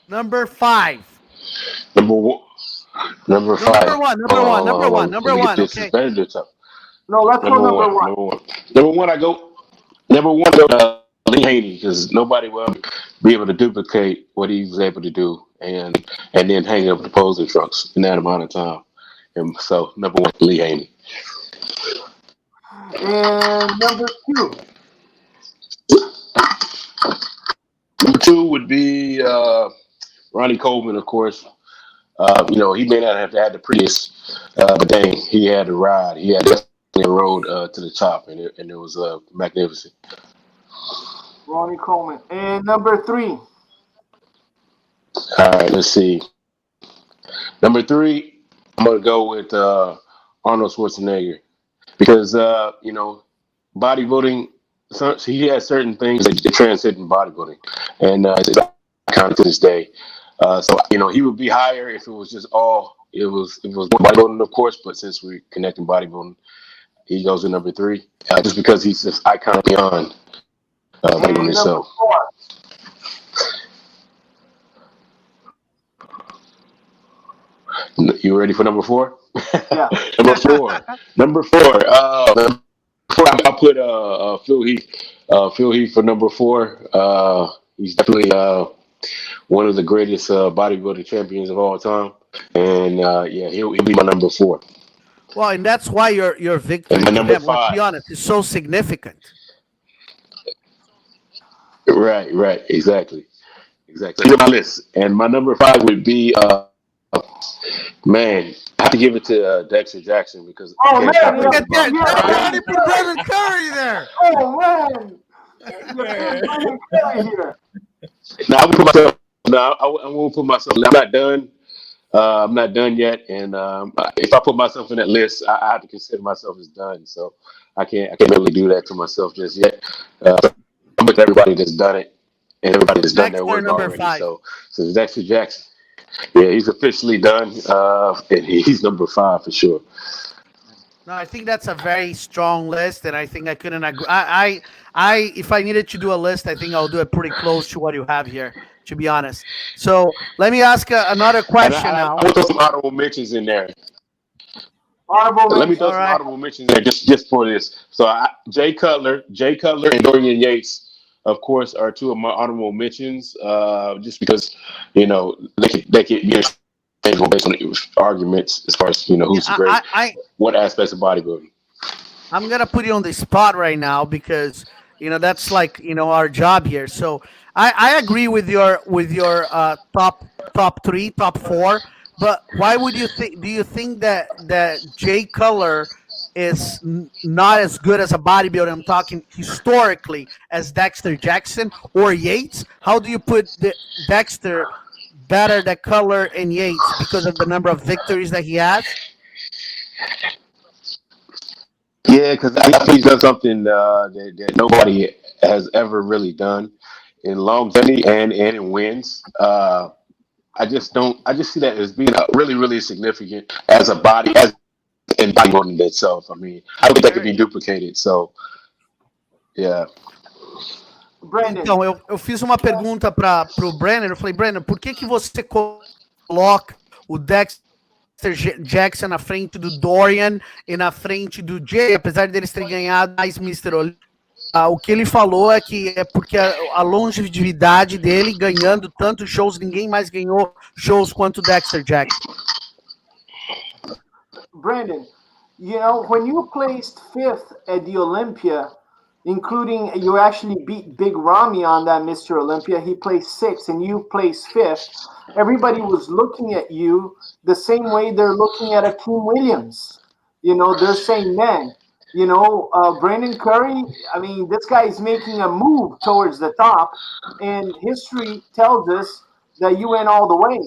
Number 5. Number one. Okay. No, let's go number one. Number one, I go Lee Haney, because nobody will be able to duplicate what he was able to do and then hang up the posing trunks in that amount of time. And so, number 1, Lee Haney. And number 2? Number 2 would be Ronnie Coleman, of course. He may not have had the prettiest, but dang, he had the ride. He had the road to the top, and it was magnificent. Ronnie Coleman. And number 3? All right, let's see. Number 3, I'm going to go with Arnold Schwarzenegger because, bodybuilding, he has certain things that transcend in bodybuilding, and it's iconic to this day. So he would be higher if it was just it was bodybuilding, of course, but since we're connecting bodybuilding, he goes to number 3, just because he's just iconic beyond bodybuilding itself. You ready for number 4? Yeah. Number 4. I'll put Phil Heath. Phil Heath for number 4. He's definitely one of the greatest bodybuilding champions of all time, and he'll be my number 4. Well, and that's why your victory, let's be honest, is so significant. Right, exactly. Here's my list, and my number 5 would be man. I have to give it to Dexter Jackson because look at that! Everybody put Brandon Curry there. Oh man, Brandon Curry here. Now I won't put myself. I won't put myself. I'm not done. I'm not done yet, and if I put myself in that list, I have to consider myself as done. So I can't really do that to myself just yet. I'm with everybody that's done it, and everybody that's done their work already. 5. So Dexter Jackson, he's officially done, and he's number 5 for sure. No, I think that's a very strong list, and I think I couldn't agree. If I needed to do a list, I think I'll do it pretty close to what you have here, to be honest. So let me ask another question now. I want to throw some honorable mentions in there. Let me throw some honorable mentions in there just for this. So Jay Cutler, and Dorian Yates, of course, are 2 of my honorable mentions. Just because they could be based on the arguments as far as who's great, what aspects of bodybuilding. I'm gonna put you on the spot right now because that's like our job here. So I agree with your top 3, top 4. But why would you think? Do you think that Jay Cutler is not as good as a bodybuilder? I'm talking historically as Dexter Jackson or Yates. How do you put Dexter better than Cutler and Yates because of the number of victories that he has? Yeah, because I think he's done something that nobody has ever really done in longevity and in wins. I just see that as being really, really significant as a body, as in bodybuilding itself. I mean, I don't think that could be duplicated. So, yeah. Brandon. Então, eu fiz uma pergunta para o Brandon. Eu falei, Brandon, por que você coloca o Dexter Jackson na frente do Dorian e na frente do Jay, apesar deles terem ganhado mais Mr. Olympia. O que ele falou é que é porque a longevidade dele, ganhando tantos shows, ninguém mais ganhou shows quanto Dexter Jackson. Brandon, you know, when you placed 5th at the Olympia, including you actually beat Big Ramy on that Mr. Olympia, he placed 6th and you placed 5th. Everybody was looking at you the same way they're looking at Akeem Williams. You know, they're saying, man, you know, Brandon Curry, I mean, this guy is making a move towards the top, and history tells us that you went all the way.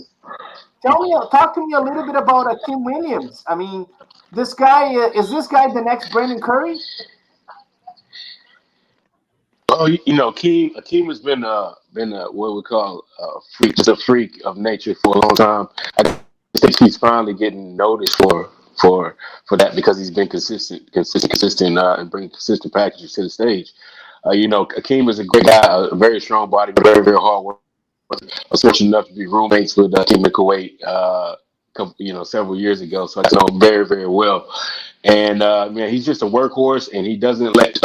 Talk to me a little bit about Akeem Williams. I mean, this guy, is this guy the next Brandon Curry? Oh, you know, Akeem has been what we call a freak, just a freak of nature for a long time. I think he's finally getting noticed for that because he's been consistent, and bringing consistent packages to the stage. You know, Akeem is a great guy, a very strong body, very, very hard worker. I was fortunate enough to be roommates with Akeem in Kuwait, several years ago, so I know him very, very well. And man, he's just a workhorse, and he doesn't let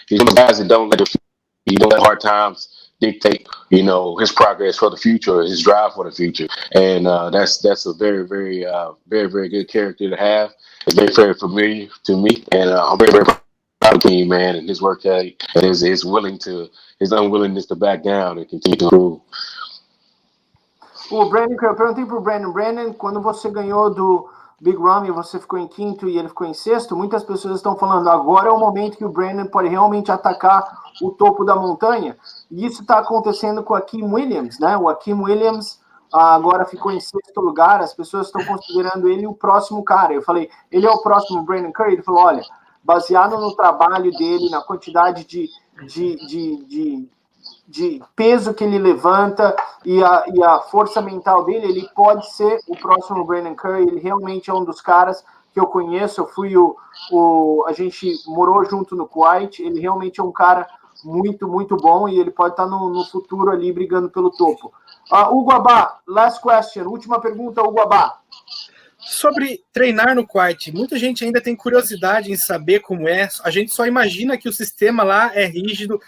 he's one of the guys that don't let hard times dictate, you know, his progress for the future, or his drive for the future. And that's a very, very, very, very good character to have. It's very, very familiar to me, and I'm very, very proud of him, man, and his work ethic and his unwillingness to back down and continue to improve. O Brandon, eu perguntei pro Brandon, quando você ganhou do Big Ramy, você ficou em 5º e ele ficou em 6º, muitas pessoas estão falando, agora é o momento que o Brandon pode realmente atacar o topo da montanha. E isso está acontecendo com o Akeem Williams, né? O Akeem Williams agora ficou em 6º lugar, as pessoas estão considerando ele o próximo cara. Eu falei, ele é o próximo Brandon Curry? Ele falou, olha, baseado no trabalho dele, na quantidade de peso que ele levanta e a força mental dele, ele pode ser o próximo Brandon Curry. Ele realmente é um dos caras que eu conheço. Eu fui a gente morou junto no Kuwait. Ele realmente é um cara muito, muito bom e ele pode estar no futuro ali brigando pelo topo. Hugo Abá, last question, última pergunta, Hugo Abá. Sobre treinar no Kuwait, muita gente ainda tem curiosidade em saber como é. A gente só imagina que o sistema lá é rígido,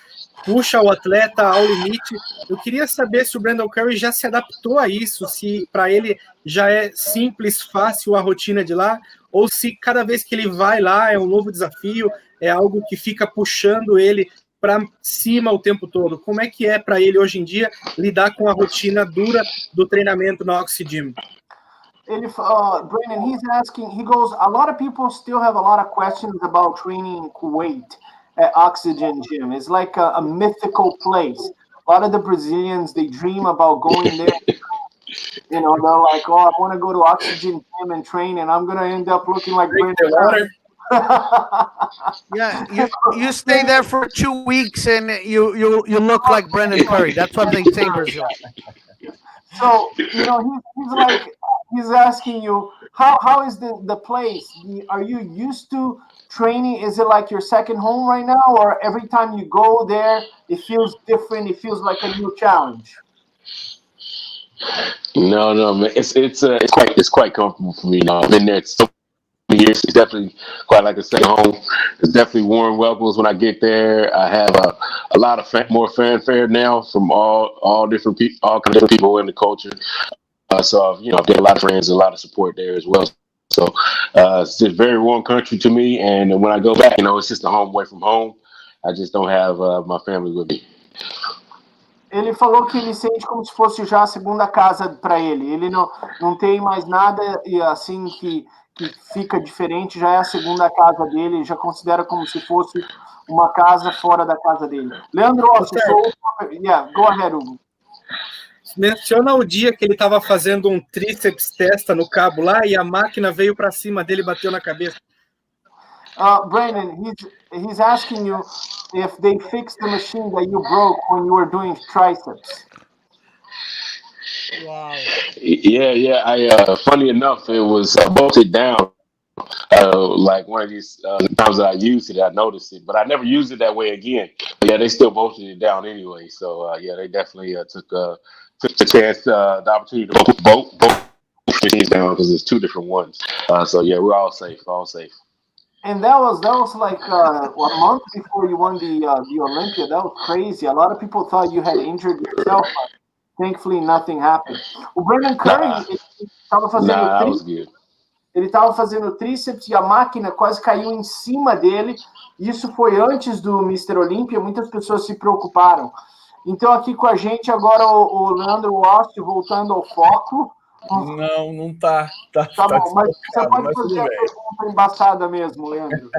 puxa o atleta ao limite. Eu queria saber se o Brandon Curry já se adaptou a isso, se para ele já é simples, fácil a rotina de lá, ou se cada vez que ele vai lá é um novo desafio, é algo que fica puxando ele para cima o tempo todo. Como é que é para ele hoje em dia lidar com a rotina dura do treinamento no Oxygen? Brandon, he's asking, he goes, a lot of people still have a lot of questions about training in Kuwait at Oxygen Gym. It's like a mythical place. A lot of the Brazilians, they dream about going there. You know, they're like, oh, I want to go to Oxygen Gym and train, and I'm going to end up looking like Brandon. Yeah, you stay there for 2 weeks and you look like Brandon Curry. That's what they say in Brazil. So, you know, he's asking you, how is the place? Are you used to training? Is it like your second home right now, or every time you go there, it feels different? It feels like a new challenge? No, man. It's quite comfortable for me. I've been there so many years. It's definitely quite like a second home. It's definitely warm welcomes when I get there. I have a lot of more fanfare now from all different people, all kinds of different people in the culture. So I've got a lot of friends, a lot of support there as well. So it's just very warm country to me. And when I go back, it's just a home away from home. I just don't have my family with me. Ele falou que ele sente como se fosse já a segunda casa para ele. Ele não tem mais nada e assim que fica diferente, já é a segunda casa dele, ele já considera como se fosse uma casa fora da casa dele. Leandro, go ahead, Hugo. Menciona o dia que ele estava fazendo um tríceps testa no cabo lá e a máquina veio para cima dele e bateu na cabeça. Brandon, he's asking you if they fixed the machine that you broke when you were doing triceps. Wow. Yeah. Funny enough, it was bolted down. Like one of these times that I used it, I noticed it, but I never used it that way again. But yeah, they still bolted it down anyway. So they definitely took the chance, the opportunity to bolt machines down because there's 2 different ones. So yeah, we're all safe, all safe. And that was like a month before you won the Olympia. That was crazy. A lot of people thought you had injured yourself, but thankfully nothing happened. O Brandon Curry, ele estava fazendo tríceps e a máquina quase caiu em cima dele. Isso foi antes do Mr. Olympia, muitas pessoas se preocuparam. Então aqui com a gente agora o Leandro Oste, voltando ao foco. Não tá. Tá bom, mas você pode fazer a pergunta embaçada mesmo, Leandro.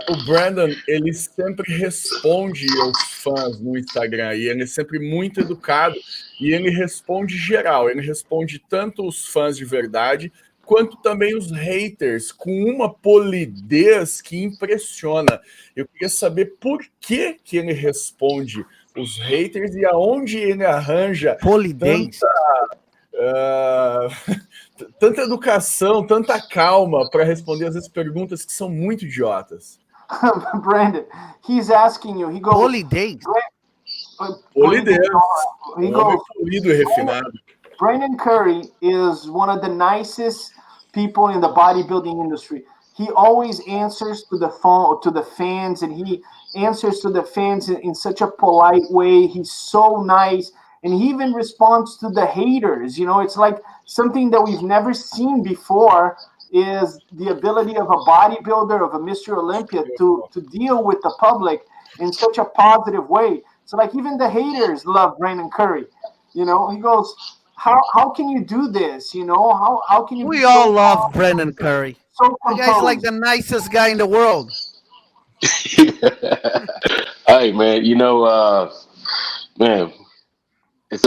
O Brandon, ele sempre responde aos fãs no Instagram, e ele é sempre muito educado, e ele responde geral, ele responde tanto os fãs de verdade, quanto também os haters, com uma polidez que impressiona. Eu queria saber por que ele responde os haters e aonde ele arranja polidez. Tanta educação, tanta calma para responder às perguntas que são muito idiotas. Brandon, he's asking you, he goes... Polidez? Polidez. He goes, polido e refinado. Brandon Curry is one of the nicest people in the bodybuilding industry. He always answers to the phone, to the fans, and he answers to the fans in such a polite way. He's so nice. And he even responds to the haters. You know, it's like something that we've never seen before is the ability of a bodybuilder, of a Mr. Olympia to deal with the public in such a positive way. So like even the haters love Brandon Curry. You know, he goes, how can you do this? You know, how can you? We all love Brandon Curry. So the guy's like the nicest guy in the world. Hey man, you know, man. It's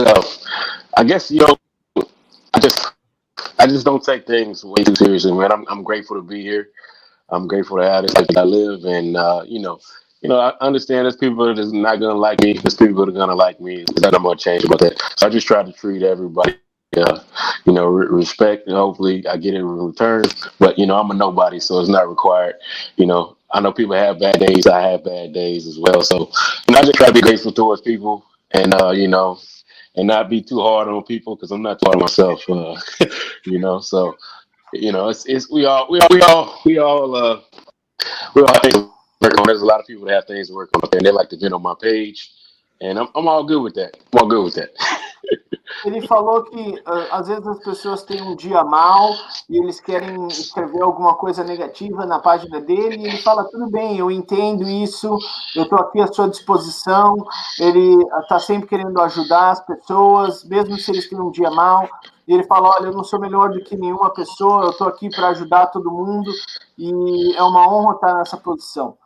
I guess, you know, I just don't take things way too seriously, man. I'm grateful to be here. I'm grateful to have this life that I live, and you know, I understand there's people that is not gonna like me. There's people that are gonna like me. There's not much change about that. So I just try to treat everybody, you know, respect, and hopefully I get it in return. But you know, I'm a nobody, so it's not required. You know, I know people have bad days. I have bad days as well. So you know, I just try to be grateful towards people, and you know. And not be too hard on people because I'm not too hard on myself, you know. So, you know, we all have things to work on. There's a lot of people that have things to work on, and they like to vent on my page, and I'm all good with that. I'm all good with that. Ele falou que às vezes as pessoas têm um dia mal e eles querem escrever alguma coisa negativa na página dele e ele fala, tudo bem, eu entendo isso, eu estou aqui à sua disposição. Ele está sempre querendo ajudar as pessoas, mesmo se eles têm um dia mal. E ele fala, olha, eu não sou melhor do que nenhuma pessoa, eu estou aqui para ajudar todo mundo e é uma honra estar nessa posição.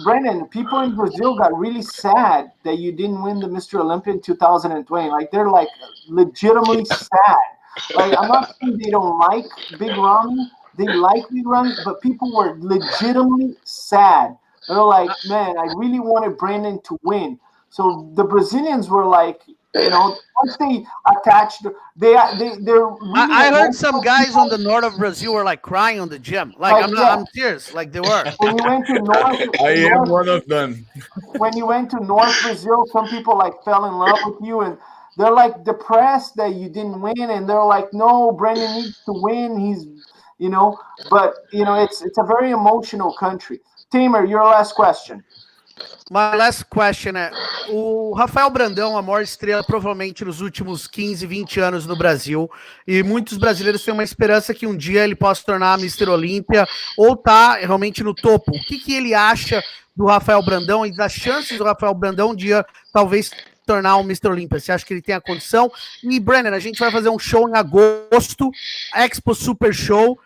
Brandon, people in Brazil got really sad that you didn't win the Mr. Olympia in 2020. Like, they're like legitimately sad. Like, I'm not saying they don't like Big Ramy. They like Big Ramy, but people were legitimately sad. They're like, man, I really wanted Brandon to win. So the Brazilians were like, you know, once they attached, they're really I heard some guys on the north of Brazil were like crying on the gym. Like, I'm serious. Like they were. When you went to north, I am one of them. When you went to North Brazil, some people like fell in love with you, and they're like depressed that you didn't win, and they're like, no, Brandon needs to win. He's, you know, but you know, it's a very emotional country. Tamer, your last question. My last question é, o Rafael Brandão, a maior estrela provavelmente nos últimos 15, 20 anos no Brasil, e muitos brasileiros têm uma esperança que um dia ele possa se tornar Mr. Olímpia ou tá realmente no topo. O que ele acha do Rafael Brandão e das chances do Rafael Brandão um dia talvez tornar um Mr. Olímpia? Você acha que ele tem a condição? E Brandon, a gente vai fazer um show em agosto, Expo Super Show,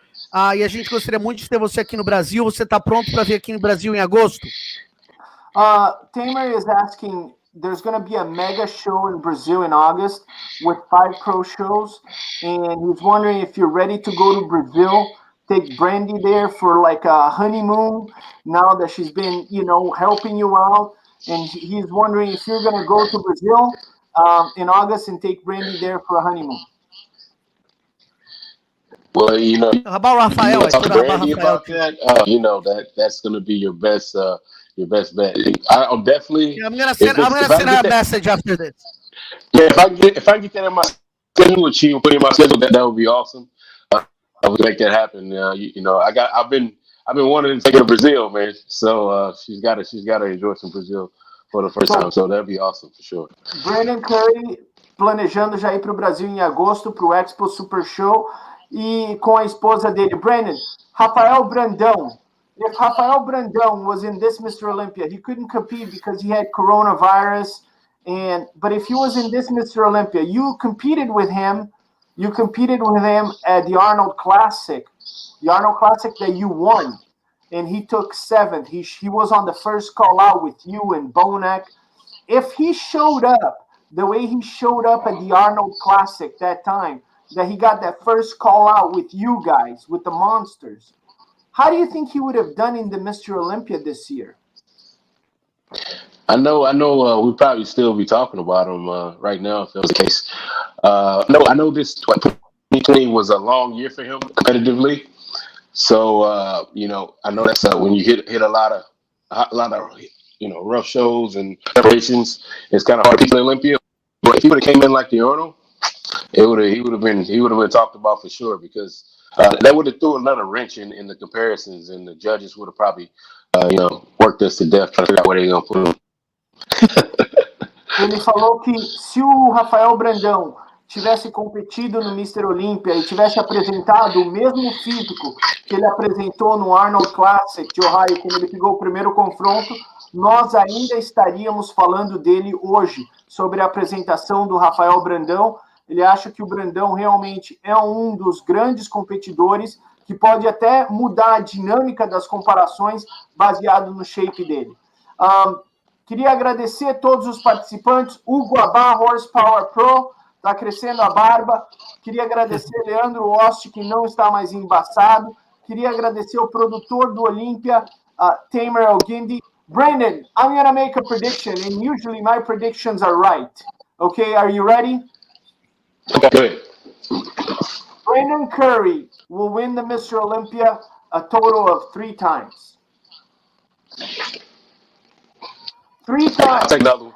e a gente gostaria muito de ter você aqui no Brasil. Você está pronto para vir aqui no Brasil em agosto? Tamer is asking, there's going to be a mega show in Brazil in August with 5 pro shows, and he's wondering if you're ready to go to Brazil, take Brandy there for like a honeymoon, now that she's been, you know, helping you out, and he's wondering if you're going to go to Brazil in August and take Brandy there for a honeymoon. Well, you know, how about Rafael? You know, Brandy about that, you know, that's going to be your best bet. I'll definitely. Yeah, I'm gonna send her a message after this. Yeah, if I get that in my schedule, achieve, put in my schedule, that would be awesome. I would make that happen. You know, I've been wanting to take her to Brazil, man. So she's got to enjoy some Brazil for the first time. So that'd be awesome for sure. Brandon Curry planejando já ir para o Brasil em agosto para o Expo Super Show e com a esposa dele, Brandon. Rafael Brandão. If Rafael Brandão was in this Mr. Olympia, he couldn't compete because he had coronavirus. But if he was in this Mr. Olympia, you competed with him. You competed with him at the Arnold Classic that you won, and he took 7th. He was on the first call out with you and Bonac. If he showed up the way he showed up at the Arnold Classic that time, that he got that first call out with you guys, with the monsters, how do you think he would have done in the Mr. Olympia this year? I know. We'd probably still be talking about him right now if that was the case. No, I know this 2020 was a long year for him competitively. So you know, I know that's when you hit a lot of rough shows and preparations. It's kind of hard to beat the Olympia. But if he would have came in like the Arnold, he would have been talked about for sure because that would have threw another wrench in the comparisons, and the judges would have probably worked us to death trying to figure out where they're gonna put him. Ele falou que se o Rafael Brandão tivesse competido no Mr. Olympia e tivesse apresentado o mesmo físico que ele apresentou no Arnold Classic de Ohio, quando ele pegou o primeiro confronto, nós ainda estaríamos falando dele hoje, sobre a apresentação do Rafael Brandão. Ele acha que o Brandão realmente é um dos grandes competidores que pode até mudar a dinâmica das comparações baseado no shape dele. Queria agradecer a todos os participantes. Hugo Abá, Horsepower Pro, está crescendo a barba. Queria agradecer Leandro Oste, que não está mais embaçado. Queria agradecer o produtor do Olympia, Tamer Elgindi. Brandon, I'm going to make a prediction, and usually my predictions are right. Okay, are you ready? Okay. Brandon Curry will win the Mr. Olympia a total of 3 times. 3 times. I'll take another one.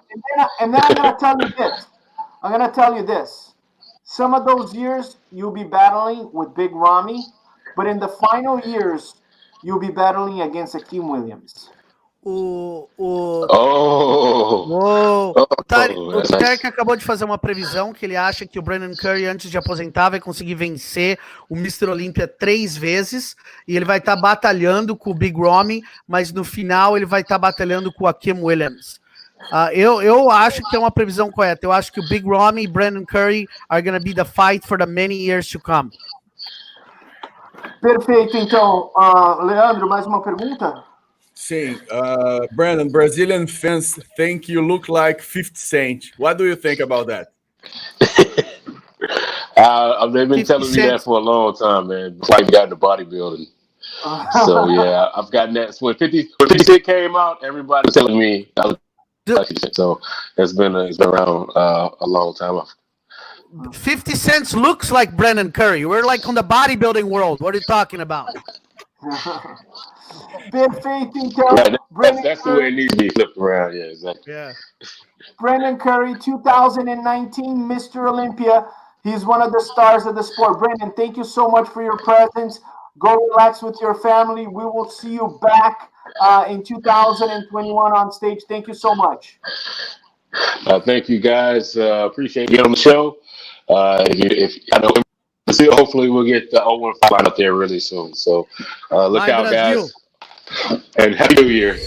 And then I'm going to tell you this. I'm going to tell you this. Some of those years, you'll be battling with Big Ramy, but in the final years, you'll be battling against Akeem Williams. O Tarek acabou de fazer uma previsão que ele acha que o Brandon Curry, antes de aposentar, vai conseguir vencer o Mr. Olympia 3 vezes e ele vai estar batalhando com o Big Ramy, mas no final ele vai estar batalhando com o Akeem Williams. Eu acho que é uma previsão correta. Eu acho que o Big Ramy e Brandon Curry are going to be the fight for the many years to come. Perfeito, então. Leandro, mais uma pergunta? Sim, Brandon, Brazilian fans think you look like 50 Cent. What do you think about that? They've been telling me that for a long time, man. Before I got into bodybuilding. So yeah, I've gotten that. When 50 Cent came out, everybody was telling me I look like 50 Cent. So it's been around a long time. 50 Cent looks like Brandon Curry. We're like on the bodybuilding world. What are you talking about? Perfeito, então. That's the way it needs to be flipped around. Yeah, exactly. Yeah. Brandon Curry, 2019 Mr. Olympia. He's one of the stars of the sport. Brandon, thank you so much for your presence. Go relax with your family. We will see you back in 2021 on stage. Thank you so much. Thank you, guys. Appreciate being on the show. If I know, hopefully we'll get the 0-1 fight out there really soon. So look out, guys. And Happy New Year.